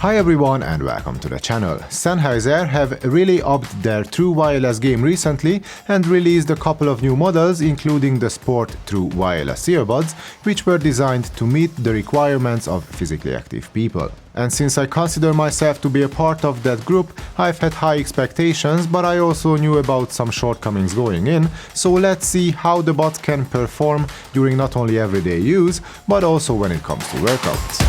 Hi everyone and welcome to the channel. Sennheiser have really upped their true wireless game recently and released a couple of new models, including the Sport True Wireless earbuds, which were designed to meet the requirements of physically active people. And since I consider myself to be a part of that group, I've had high expectations, but I also knew about some shortcomings going in, so let's see how the buds can perform during not only everyday use, but also when it comes to workouts.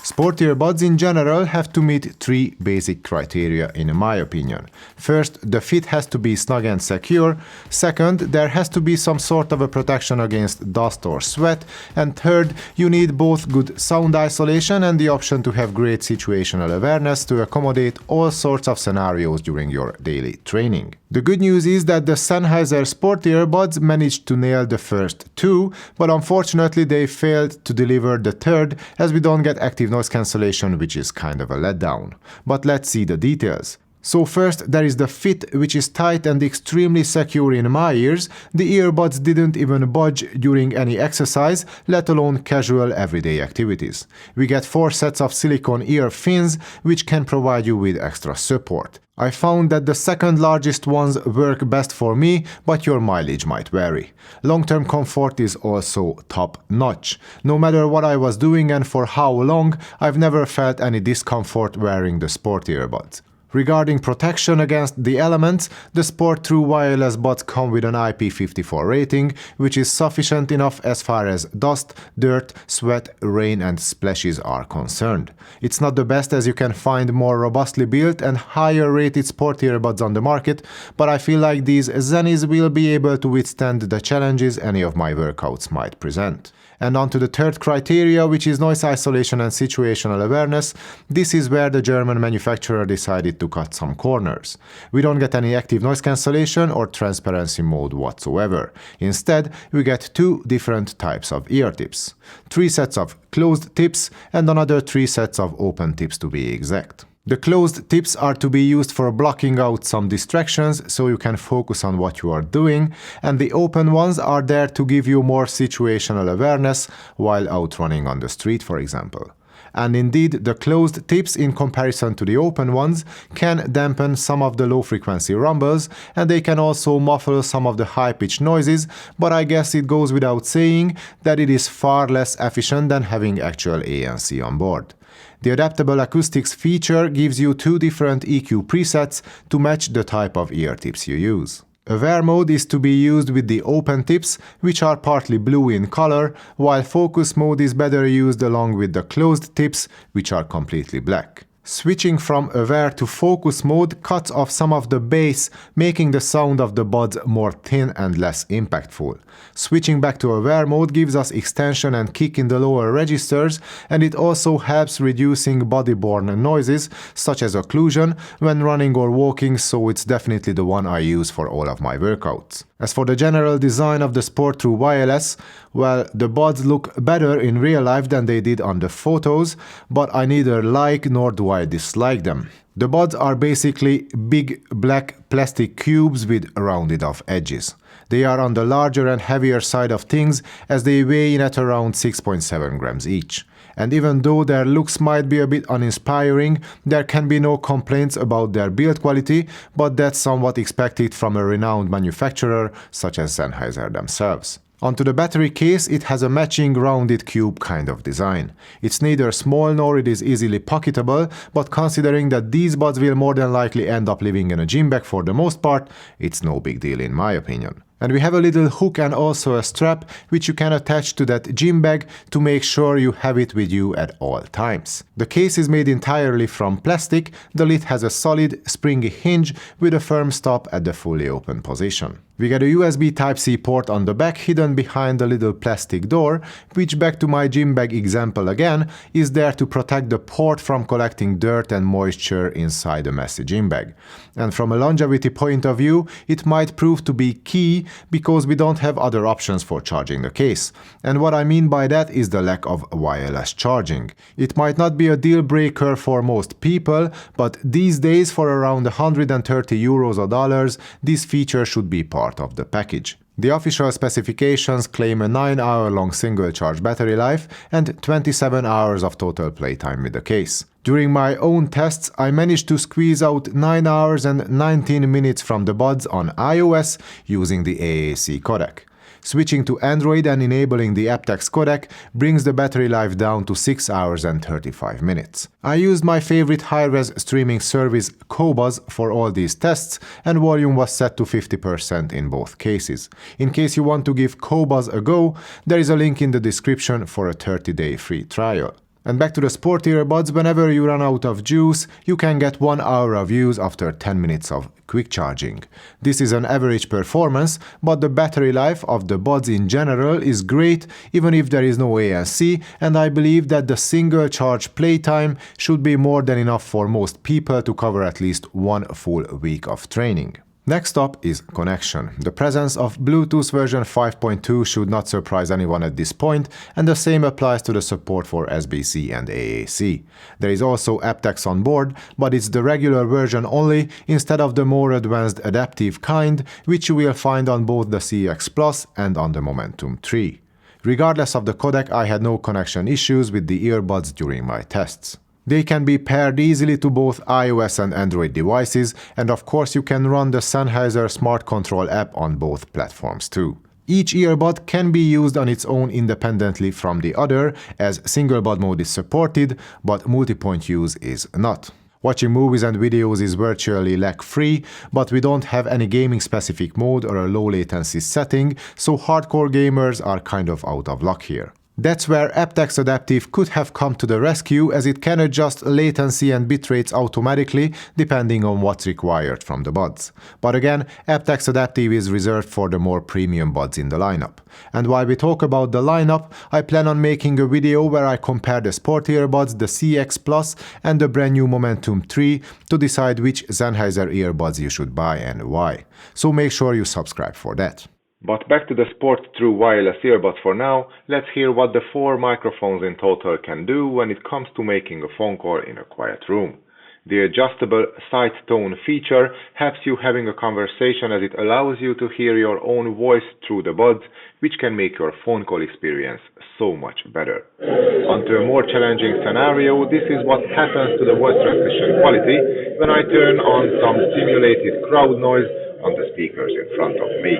Sport earbuds in general have to meet three basic criteria in my opinion. First, the fit has to be snug and secure. Second, there has to be some sort of a protection against dust or sweat. And third, you need both good sound isolation and the option to have great situational awareness to accommodate all sorts of scenarios during your daily training. The good news is that the Sennheiser Sport earbuds managed to nail the first two, but unfortunately they failed to deliver the third, as we don't get active noise cancellation, which is kind of a letdown. But let's see the details. So first, there is the fit, which is tight and extremely secure in my ears. The earbuds didn't even budge during any exercise, let alone casual everyday activities. We get 4 sets of silicone ear fins, which can provide you with extra support. I found that the second largest ones work best for me, but your mileage might vary. Long-term comfort is also top-notch. No matter what I was doing and for how long, I've never felt any discomfort wearing the sport earbuds. Regarding protection against the elements, the Sport True Wireless buds come with an IP54 rating, which is sufficient enough as far as dust, dirt, sweat, rain and splashes are concerned. It's not the best, as you can find more robustly built and higher rated sport earbuds on the market, but I feel like these Zennies will be able to withstand the challenges any of my workouts might present. And on to the third criteria, which is noise isolation and situational awareness. This is where the German manufacturer decided to cut some corners. We don't get any active noise cancellation or transparency mode whatsoever. Instead, we get 2 different types of ear tips. 3 sets of closed tips and another 3 sets of open tips to be exact. The closed tips are to be used for blocking out some distractions so you can focus on what you are doing, and the open ones are there to give you more situational awareness while out running on the street, for example. And indeed, the closed tips in comparison to the open ones can dampen some of the low-frequency rumbles, and they can also muffle some of the high-pitched noises, but I guess it goes without saying that it is far less efficient than having actual ANC on board. The adaptable acoustics feature gives you 2 different EQ presets to match the type of ear tips you use. Aware mode is to be used with the open tips, which are partly blue in color, while focus mode is better used along with the closed tips, which are completely black. Switching from aware to focus mode cuts off some of the bass, making the sound of the buds more thin and less impactful. Switching back to aware mode gives us extension and kick in the lower registers, and it also helps reducing body-borne noises, such as occlusion, when running or walking, so it's definitely the one I use for all of my workouts. As for the general design of the Sport True Wireless, well, the buds look better in real life than they did on the photos, but I neither like nor do I dislike them. The buds are basically big black plastic cubes with rounded off edges. They are on the larger and heavier side of things, as they weigh in at around 6.7 grams each. And even though their looks might be a bit uninspiring, there can be no complaints about their build quality, but that's somewhat expected from a renowned manufacturer such as Sennheiser themselves. Onto the battery case, it has a matching rounded cube kind of design. It's neither small nor it is easily pocketable, but considering that these buds will more than likely end up living in a gym bag for the most part, it's no big deal in my opinion. And we have a little hook and also a strap which you can attach to that gym bag to make sure you have it with you at all times. The case is made entirely from plastic. The lid has a solid, springy hinge with a firm stop at the fully open position. We get a USB Type-C port on the back hidden behind the little plastic door, which, back to my gym bag example again, is there to protect the port from collecting dirt and moisture inside a messy gym bag. And from a longevity point of view, it might prove to be key because we don't have other options for charging the case. And what I mean by that is the lack of wireless charging. It might not be a deal breaker for most people, but these days for around €130 or dollars, this feature should be part of the package. The official specifications claim a 9-hour-long single-charge battery life and 27 hours of total playtime with the case. During my own tests, I managed to squeeze out 9 hours and 19 minutes from the buds on iOS using the AAC codec. Switching to Android and enabling the aptX codec brings the battery life down to 6 hours and 35 minutes. I used my favorite high-res streaming service QOBUZ for all these tests, and volume was set to 50% in both cases. In case you want to give QOBUZ a go, there is a link in the description for a 30-day free trial. And back to the Sport Earbuds, whenever you run out of juice, you can get 1 hour of use after 10 minutes of quick charging. This is an average performance, but the battery life of the buds in general is great, even if there is no ANC, and I believe that the single charge playtime should be more than enough for most people to cover at least 1 full week of training. Next up is connection. The presence of Bluetooth version 5.2 should not surprise anyone at this point, and the same applies to the support for SBC and AAC. There is also aptX on board, but it's the regular version only instead of the more advanced adaptive kind, which you will find on both the CX Plus and on the Momentum 3. Regardless of the codec, I had no connection issues with the earbuds during my tests. They can be paired easily to both iOS and Android devices, and of course you can run the Sennheiser Smart Control app on both platforms too. Each earbud can be used on its own independently from the other, as single bud mode is supported, but multi-point use is not. Watching movies and videos is virtually lag-free, but we don't have any gaming-specific mode or a low-latency setting, so hardcore gamers are kind of out of luck here. That's where aptX Adaptive could have come to the rescue, as it can adjust latency and bitrates automatically depending on what's required from the buds. But again, aptX Adaptive is reserved for the more premium buds in the lineup. And while we talk about the lineup, I plan on making a video where I compare the Sport Earbuds, the CX Plus and the brand new Momentum 3 to decide which Sennheiser earbuds you should buy and why. So make sure you subscribe for that. But back to the Sport True Wireless earbuds for now. Let's hear what the 4 microphones in total can do when it comes to making a phone call in a quiet room. The adjustable side tone feature helps you having a conversation, as it allows you to hear your own voice through the buds, which can make your phone call experience so much better. Onto a more challenging scenario, this is what happens to the voice transmission quality when I turn on some simulated crowd noise on the speakers in front of me.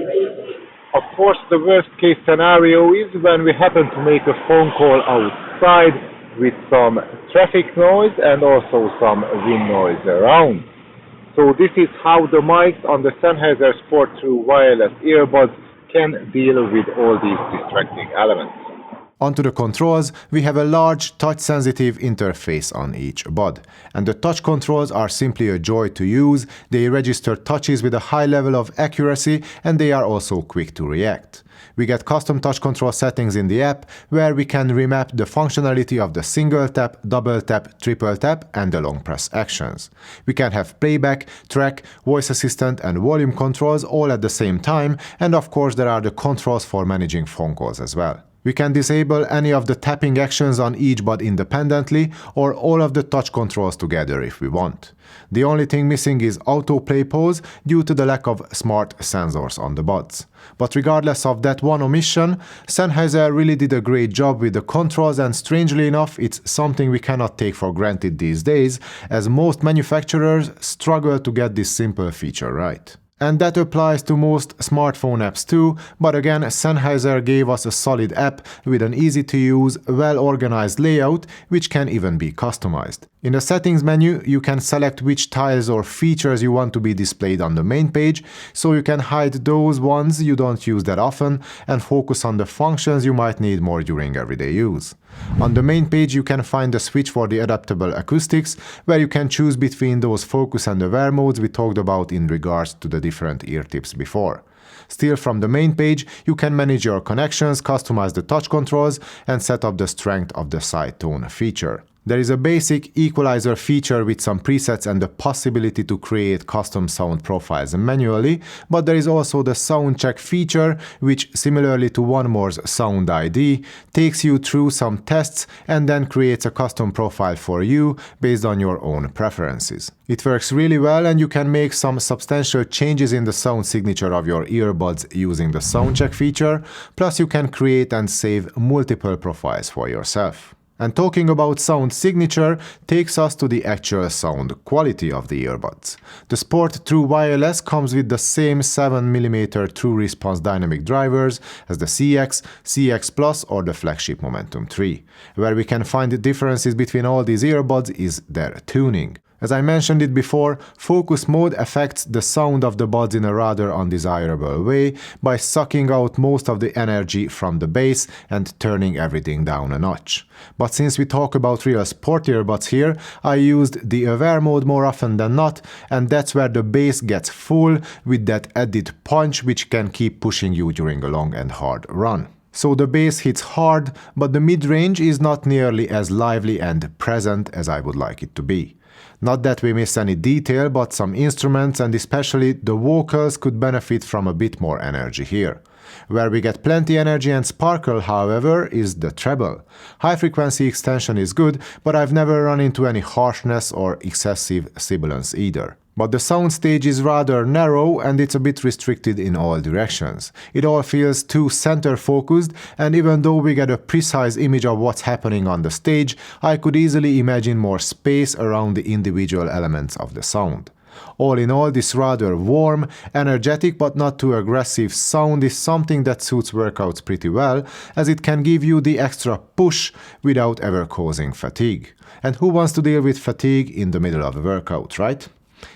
Of course, the worst case scenario is when we happen to make a phone call outside with some traffic noise and also some wind noise around. So this is how the mics on the Sennheiser Sport True Wireless earbuds can deal with all these distracting elements. Onto the controls, we have a large touch-sensitive interface on each bud. And the touch controls are simply a joy to use. They register touches with a high level of accuracy, and they are also quick to react. We get custom touch control settings in the app, where we can remap the functionality of the single tap, double tap, triple tap, and the long press actions. We can have playback, track, voice assistant, and volume controls all at the same time, and of course there are the controls for managing phone calls as well. We can disable any of the tapping actions on each bud independently, or all of the touch controls together if we want. The only thing missing is autoplay pause due to the lack of smart sensors on the buds. But regardless of that one omission, Sennheiser really did a great job with the controls, and strangely enough, it's something we cannot take for granted these days, as most manufacturers struggle to get this simple feature right. And that applies to most smartphone apps too, but again, Sennheiser gave us a solid app with an easy-to-use, well-organized layout, which can even be customized. In the settings menu, you can select which tiles or features you want to be displayed on the main page, so you can hide those ones you don't use that often and focus on the functions you might need more during everyday use. On the main page, you can find the switch for the adaptable acoustics, where you can choose between those focus and aware modes we talked about in regards to the different ear tips before. Still, from the main page, you can manage your connections, customize the touch controls, and set up the strength of the side tone feature. There is a basic equalizer feature with some presets and the possibility to create custom sound profiles manually, but there is also the sound check feature, which, similarly to OneMore's Sound ID, takes you through some tests and then creates a custom profile for you based on your own preferences. It works really well, and you can make some substantial changes in the sound signature of your earbuds using the sound check feature, plus you can create and save multiple profiles for yourself. And talking about sound signature takes us to the actual sound quality of the earbuds. The Sport True Wireless comes with the same 7mm true response dynamic drivers as the CX, CX Plus or the flagship Momentum 3. Where we can find the differences between all these earbuds is their tuning. As I mentioned it before, focus mode affects the sound of the buds in a rather undesirable way by sucking out most of the energy from the bass and turning everything down a notch. But since we talk about real sport earbuds here, I used the aware mode more often than not, and that's where the bass gets full with that added punch which can keep pushing you during a long and hard run. So the bass hits hard, but the mid-range is not nearly as lively and present as I would like it to be. Not that we miss any detail, but some instruments and especially the vocals could benefit from a bit more energy here. Where we get plenty energy and sparkle, however, is the treble. High frequency extension is good, but I've never run into any harshness or excessive sibilance either. But the soundstage is rather narrow and it's a bit restricted in all directions. It all feels too center-focused, and even though we get a precise image of what's happening on the stage, I could easily imagine more space around the individual elements of the sound. All in all, this rather warm, energetic but not too aggressive sound is something that suits workouts pretty well, as it can give you the extra push without ever causing fatigue. And who wants to deal with fatigue in the middle of a workout, right?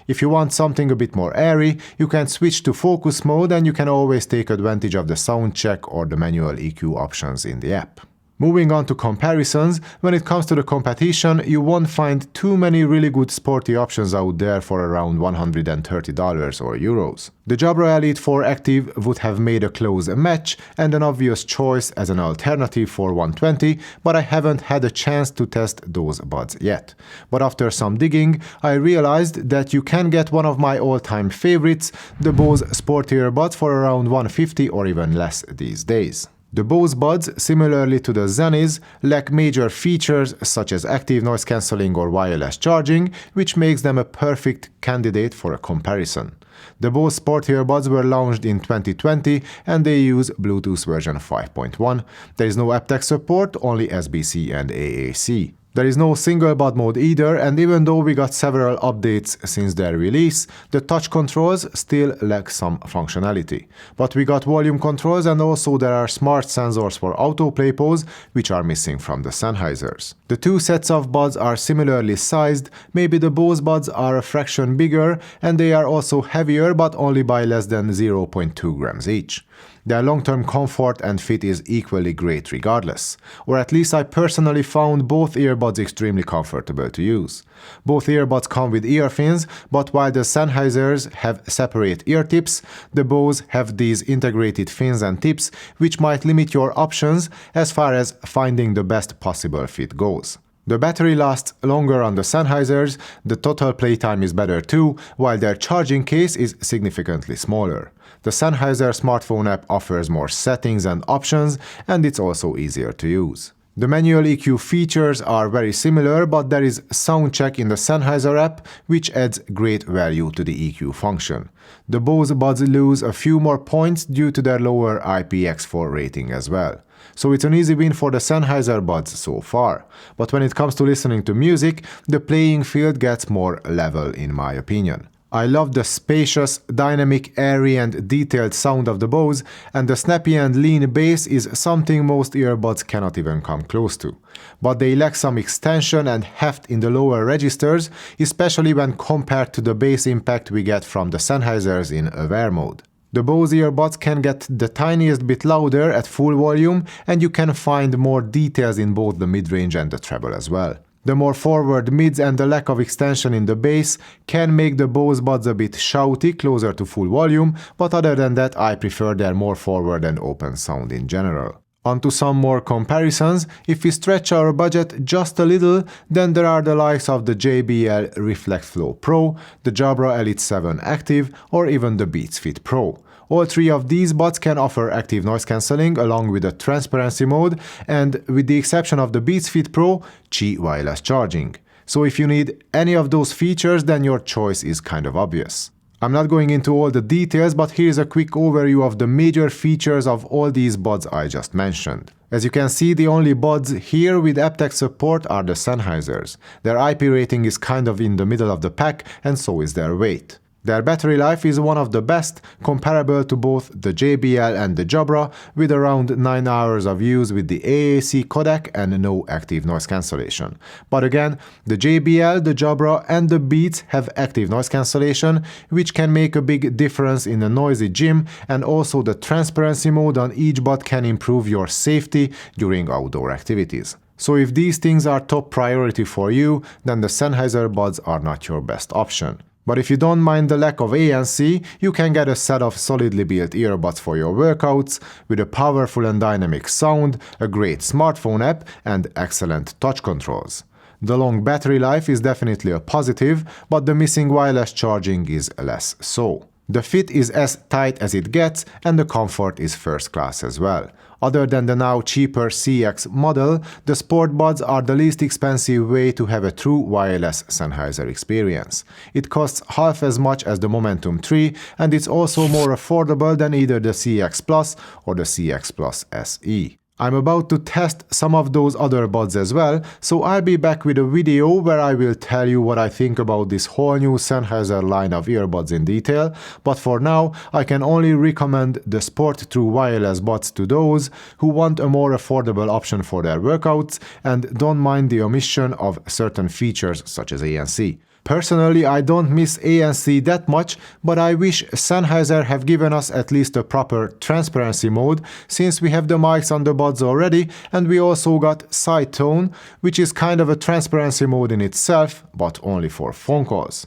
If you want something a bit more airy, you can switch to focus mode, and you can always take advantage of the sound check or the manual EQ options in the app. Moving on to comparisons, when it comes to the competition, you won't find too many really good sporty options out there for around $130 or euros. The Jabra Elite 4 Active would have made a close match and an obvious choice as an alternative for $120, but I haven't had a chance to test those buds yet. But after some digging, I realized that you can get one of my all-time favorites, the Bose Sport Earbuds, for around $150 or even less these days. The Bose buds, similarly to the Sennheiser, lack major features such as active noise cancelling or wireless charging, which makes them a perfect candidate for a comparison. The Bose Sport Earbuds were launched in 2020 and they use Bluetooth version 5.1. There is no aptX support, only SBC and AAC. There is no single bud mode either, and even though we got several updates since their release, the touch controls still lack some functionality. But we got volume controls, and also there are smart sensors for autoplay pause, which are missing from the Sennheisers. The two sets of buds are similarly sized, maybe the Bose buds are a fraction bigger, and they are also heavier, but only by less than 0.2 grams each. Their long-term comfort and fit is equally great regardless, or at least I personally found both earbuds extremely comfortable to use. Both earbuds come with ear fins, but while the Sennheisers have separate ear tips, the Bose have these integrated fins and tips, which might limit your options as far as finding the best possible fit goes. The battery lasts longer on the Sennheisers, the total playtime is better too, while their charging case is significantly smaller. The Sennheiser smartphone app offers more settings and options, and it's also easier to use. The manual EQ features are very similar, but there is sound check in the Sennheiser app, which adds great value to the EQ function. The Bose buds lose a few more points due to their lower IPX4 rating as well. So it's an easy win for the Sennheiser buds so far. But when it comes to listening to music, the playing field gets more level in my opinion. I love the spacious, dynamic, airy and detailed sound of the Bose, and the snappy and lean bass is something most earbuds cannot even come close to. But they lack some extension and heft in the lower registers, especially when compared to the bass impact we get from the Sennheisers in aware mode. The Bose earbuds can get the tiniest bit louder at full volume, and you can find more details in both the mid-range and the treble as well. The more forward mids and the lack of extension in the bass can make the Bose buds a bit shouty closer to full volume, but other than that I prefer their more forward and open sound in general. Onto some more comparisons. If we stretch our budget just a little, then there are the likes of the JBL ReflectFlow Pro, the Jabra Elite 7 Active, or even the Beats Fit Pro. All three of these buds can offer active noise cancelling along with a transparency mode, and with the exception of the Beats Fit Pro, Qi wireless charging. So if you need any of those features, then your choice is kind of obvious. I'm not going into all the details, but here's a quick overview of the major features of all these buds I just mentioned. As you can see, the only buds here with aptX support are the Sennheisers. Their IP rating is kind of in the middle of the pack, and so is their weight. Their battery life is one of the best, comparable to both the JBL and the Jabra, with around 9 hours of use with the AAC codec and no active noise cancellation. But again, the JBL, the Jabra and the Beats have active noise cancellation, which can make a big difference in a noisy gym, and also the transparency mode on each bud can improve your safety during outdoor activities. So if these things are top priority for you, then the Sennheiser buds are not your best option. But if you don't mind the lack of ANC, you can get a set of solidly built earbuds for your workouts, with a powerful and dynamic sound, a great smartphone app, and excellent touch controls. The long battery life is definitely a positive, but the missing wireless charging is less so. The fit is as tight as it gets, and the comfort is first class as well. Other than the now cheaper CX model, the Sport Buds are the least expensive way to have a true wireless Sennheiser experience. It costs half as much as the Momentum 3, and it's also more affordable than either the CX Plus or the CX Plus SE. I'm about to test some of those other buds as well, so I'll be back with a video where I will tell you what I think about this whole new Sennheiser line of earbuds in detail, but for now I can only recommend the Sport True Wireless buds to those who want a more affordable option for their workouts and don't mind the omission of certain features such as ANC. Personally, I don't miss ANC that much, but I wish Sennheiser have given us at least a proper transparency mode, since we have the mics on the buds already, and we also got side tone, which is kind of a transparency mode in itself, but only for phone calls.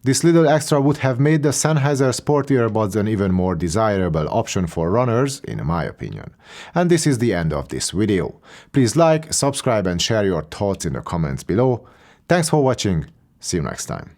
This little extra would have made the Sennheiser Sport earbuds an even more desirable option for runners, in my opinion. And this is the end of this video. Please like, subscribe and share your thoughts in the comments below. Thanks for watching. See you next time.